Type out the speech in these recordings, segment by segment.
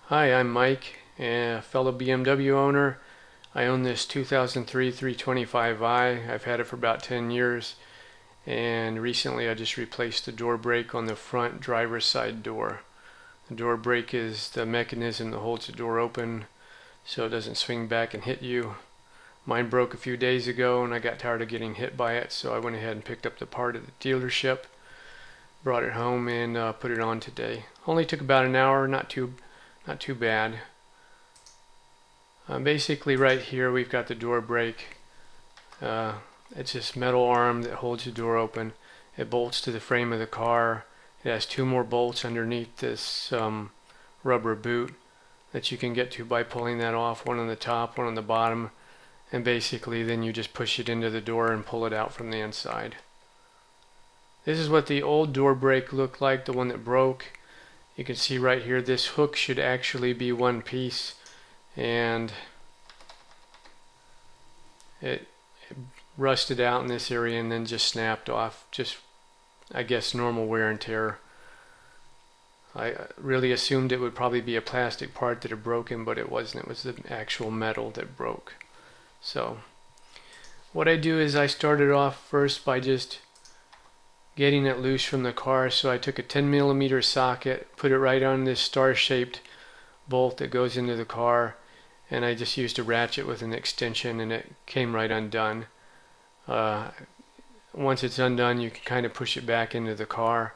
Hi, I'm Mike, a fellow BMW owner. I own this 2003 325i. I've had it for about 10 years, and recently I just replaced the door brake on the front driver's side door. The door brake is the mechanism that holds the door open so it doesn't swing back and hit you. Mine broke a few days ago and I got tired of getting hit by it, so I went ahead and picked up the part at the dealership, brought it home, and put it on today. Only took about an hour, not too bad. Basically right here we've got the door brake. It's this metal arm that holds the door open. It bolts to the frame of the car. It has two more bolts underneath this rubber boot that you can get to by pulling that off, one on the top, one on the bottom, and basically then you just push it into the door and pull it out from the inside. This is what the old door brake looked like, the one that broke. You can see right here this hook should actually be one piece, and it rusted out in this area and then just snapped off. Just, I guess, normal wear and tear. I really assumed it would probably be a plastic part that had broken, but it wasn't. It was the actual metal that broke. So what I do is I started off first by just getting it loose from the car. So I took a 10mm socket, put it right on this star-shaped bolt that goes into the car, and I just used a ratchet with an extension and it came right undone. Once it's undone, you can kind of push it back into the car.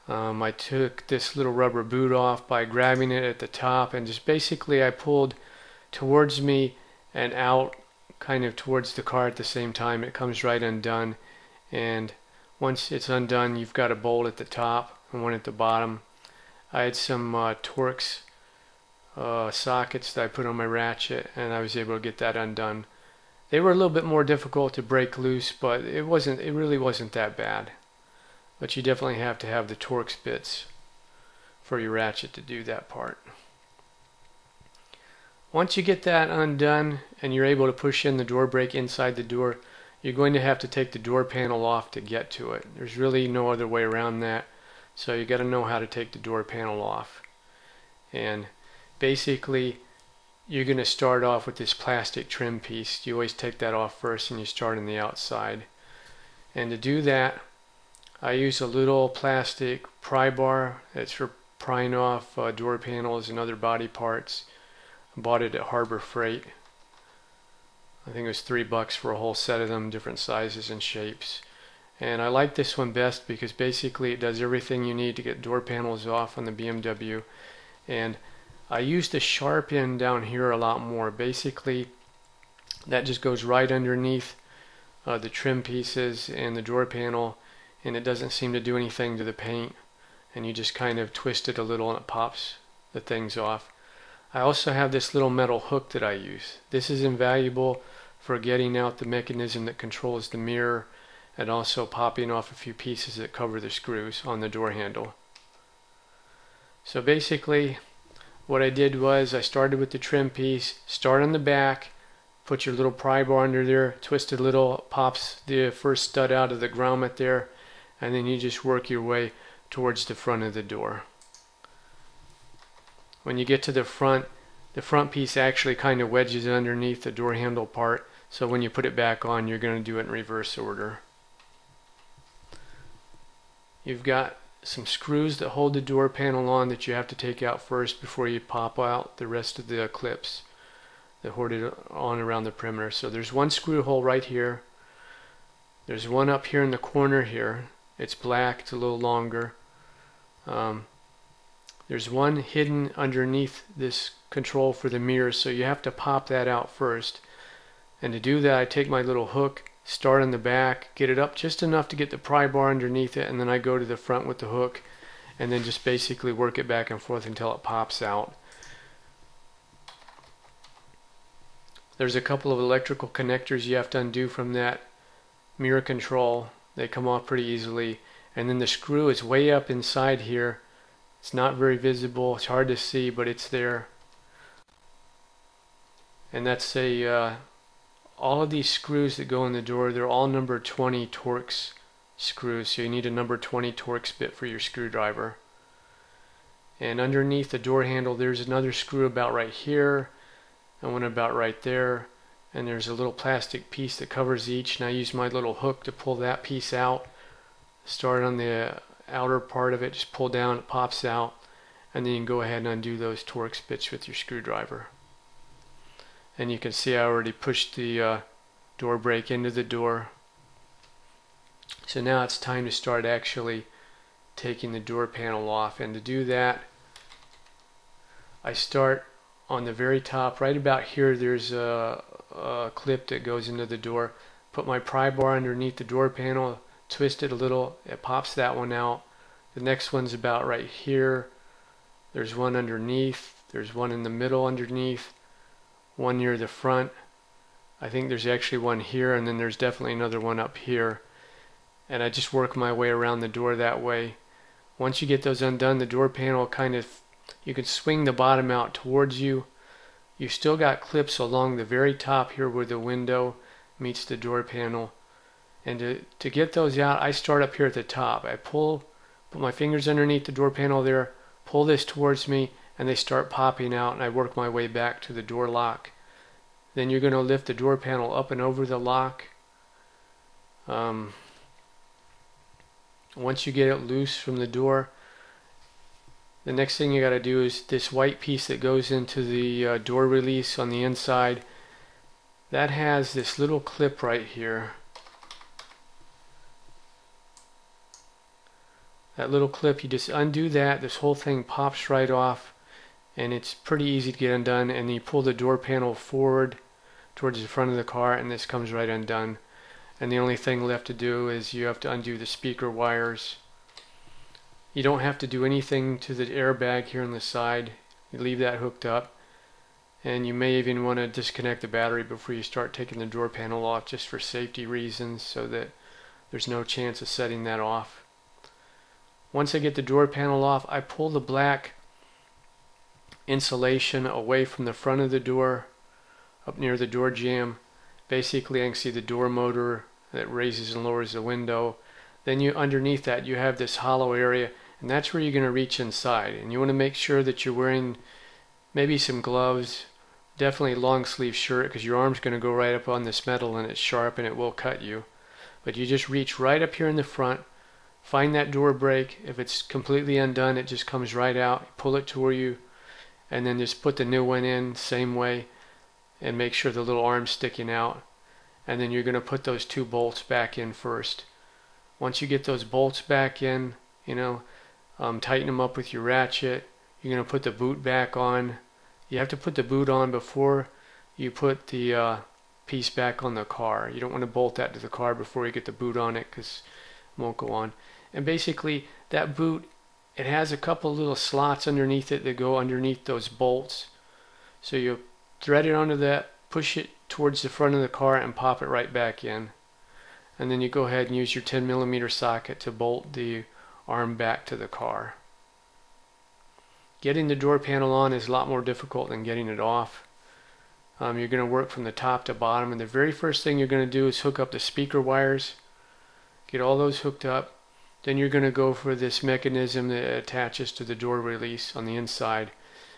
I took this little rubber boot off by grabbing it at the top, and just basically I pulled towards me and out kind of towards the car at the same time. It comes right undone, and once it's undone you've got a bolt at the top and one at the bottom. I had some Torx sockets that I put on my ratchet, and I was able to get that undone. They were a little bit more difficult to break loose, but it really wasn't that bad. But you definitely have to have the Torx bits for your ratchet to do that part. Once you get that undone and you're able to push in the door brake inside the door, you're going to have to take the door panel off to get to it. There's really no other way around that. So you got to know how to take the door panel off. And basically you're going to start off with this plastic trim piece. You always take that off first and you start on the outside. And to do that, I use a little plastic pry bar. It's for prying off door panels and other body parts. I bought it at Harbor Freight. I think it was $3 for a whole set of them, different sizes and shapes. And I like this one best because basically it does everything you need to get door panels off on the BMW. And I use the sharp end down here a lot more. Basically that just goes right underneath the trim pieces and the door panel, and it doesn't seem to do anything to the paint, and you just kind of twist it a little and it pops the things off. I also have this little metal hook that I use. This is invaluable for getting out the mechanism that controls the mirror, and also popping off a few pieces that cover the screws on the door handle. So basically what I did was I started with the trim piece, start on the back, put your little pry bar under there, twist it a little, pops the first stud out of the grommet there, and then you just work your way towards the front of the door. When you get to the front piece actually kind of wedges underneath the door handle part, so when you put it back on you're going to do it in reverse order. You've got some screws that hold the door panel on that you have to take out first before you pop out the rest of the clips that hold it on around the perimeter. So there's one screw hole right here. There's one up here in the corner here. It's black, it's a little longer. There's one hidden underneath this control for the mirror, so you have to pop that out first. And to do that I take my little hook, start on the back, get it up just enough to get the pry bar underneath it, and then I go to the front with the hook and then just basically work it back and forth until it pops out. There's a couple of electrical connectors you have to undo from that mirror control. They come off pretty easily, and then the screw is way up inside here. It's not very visible, it's hard to see, but it's there. And that's all of these screws that go in the door, they're all number 20 Torx screws, so you need a number 20 Torx bit for your screwdriver. And underneath the door handle there's another screw about right here and one about right there, and there's a little plastic piece that covers each, and I use my little hook to pull that piece out. Start on the outer part of it, just pull down, it pops out, and then you can go ahead and undo those Torx bits with your screwdriver. And you can see I already pushed the door brake into the door. So now it's time to start actually taking the door panel off, and to do that I start on the very top. Right about here there's a clip that goes into the door. Put my pry bar underneath the door panel, twist it a little, it pops that one out. The next one's about right here. There's one underneath, there's one in the middle underneath, one near the front. I think there's actually one here, and then there's definitely another one up here. And I just work my way around the door that way. Once you get those undone, the door panel you can swing the bottom out towards you. You've still got clips along the very top here where the window meets the door panel. And to get those out, I start up here at the top. I put my fingers underneath the door panel there, pull this towards me, and they start popping out, and I work my way back to the door lock. Then you're going to lift the door panel up and over the lock. Once you get it loose from the door, the next thing you got to do is this white piece that goes into the door release on the inside. That has this little clip right here. That little clip, you just undo that, this whole thing pops right off, and it's pretty easy to get undone. And you pull the door panel forward towards the front of the car, and this comes right undone. And the only thing left to do is you have to undo the speaker wires. You don't have to do anything to the airbag here on the side. You leave that hooked up, and you may even want to disconnect the battery before you start taking the door panel off, just for safety reasons, so that there's no chance of setting that off. Once I get the door panel off, I pull the black insulation away from the front of the door up near the door jamb. Basically I can see the door motor that raises and lowers the window. Then underneath that you have this hollow area, and that's where you're going to reach inside. And you want to make sure that you're wearing maybe some gloves, definitely a long sleeve shirt, because your arm's going to go right up on this metal and it's sharp and it will cut you. But you just reach right up here in the front, find that door brake. If it's completely undone, it just comes right out. Pull it toward you, and then just put the new one in same way, and make sure the little arm's sticking out. And then you're going to put those two bolts back in first. Once you get those bolts back in, tighten them up with your ratchet. You're going to put the boot back on. You have to put the boot on before you put the piece back on the car. You don't want to bolt that to the car before you get the boot on it, because it won't go on. And basically that boot, it has a couple little slots underneath it that go underneath those bolts. So you thread it onto that, push it towards the front of the car, and pop it right back in. And then you go ahead and use your 10mm socket to bolt the arm back to the car. Getting the door panel on is a lot more difficult than getting it off. You're going to work from the top to bottom, and the very first thing you're going to do is hook up the speaker wires. Get all those hooked up. Then you're going to go for this mechanism that attaches to the door release on the inside.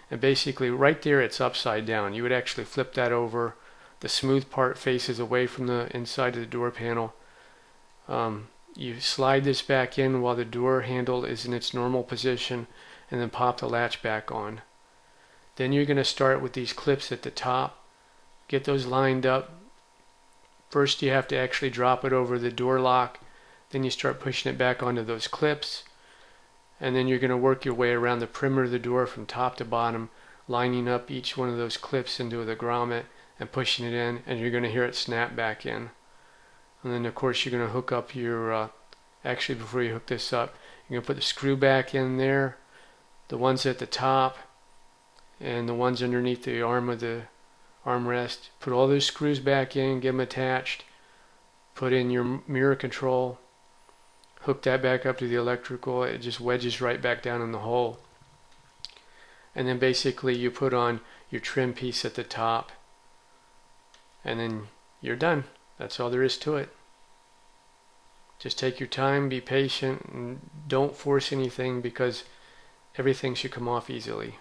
And basically right there it's upside down. You would actually flip that over. The smooth part faces away from the inside of the door panel. You slide this back in while the door handle is in its normal position, and then pop the latch back on. Then you're going to start with these clips at the top. Get those lined up. First you have to actually drop it over the door lock. Then you start pushing it back onto those clips. And then you're going to work your way around the perimeter of the door from top to bottom, lining up each one of those clips into the grommet and pushing it in, and you're going to hear it snap back in. And then of course you're going to hook up your, actually before you hook this up, you're going to put the screw back in there, the ones at the top, and the ones underneath the arm of the armrest. Put all those screws back in, get them attached, put in your mirror control, hook that back up to the electrical. It just wedges right back down in the hole. And then basically you put on your trim piece at the top, and then you're done. That's all there is to it. Just take your time, be patient, and don't force anything, because everything should come off easily.